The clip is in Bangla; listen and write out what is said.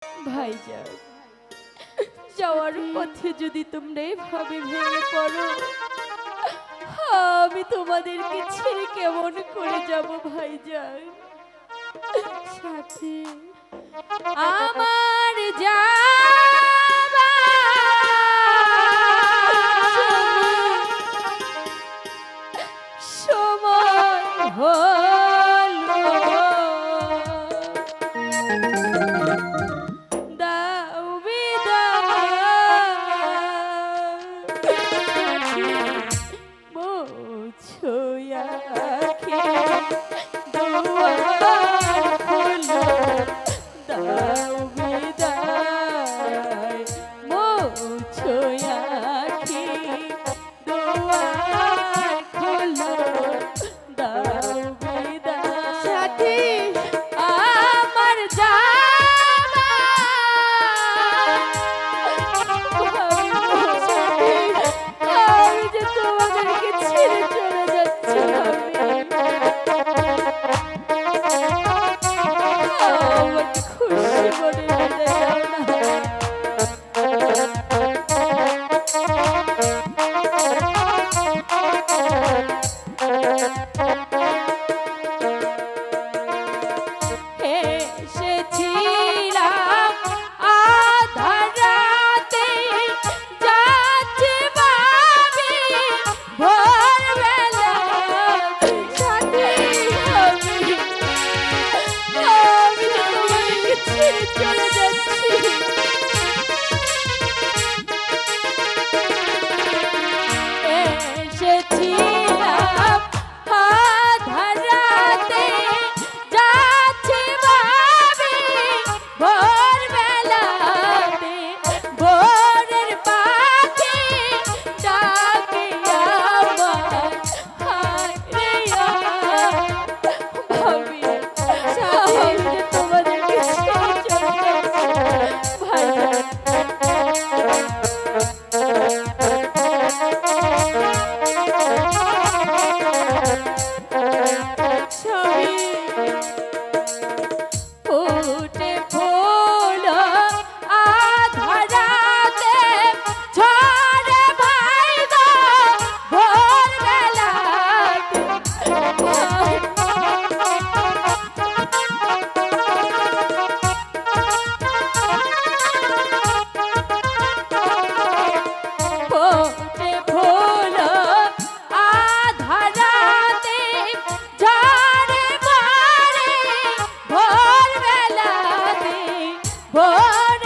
ভাইজান, যাওয়ার পথে যদি তোমরা এভাবে ভেঙে পড়ো, আমি তোমাদেরকে ছেড়ে কেমন করে যাব ভাইজান। সাথে আমার সময় হলো, দাও বিদায়, মুছো আঁখি, দুয়ার খোলো, দাও বিদায়, মুছো আঁখি, দুয়ার খোলো, দাও বিদায়। সাথী আমার আমি যে তোমাদেরকে ছেড়ে চলে যাচ্ছি, আমার খুশি মনে বিদায় দাও না। এসেছিলাম আধার রাতে, যাচ্ছি ভাবি ভোরবেলাতে। সাথী আমি যে তোমাদেরকে ছেড়ে চলে যাচ্ছি, এসেছিলাম আধার রাতে, যাচ্ছি ভাবি ভোরবেলাতে। ভোরের পাখি ডাকে আমার, হায় রে ভাবি, আমি যে তোমাদেরকে ছেড়ে চলে যাচ্ছি ভাইজান। ছবি ফুটে ফুল আধার রাতে, ঝরে ভাই গো ভোরবেলাতে। ফুটে ফুল আধার রাতে, ঝরে পড়ে ভোরবেলাতে। ভোর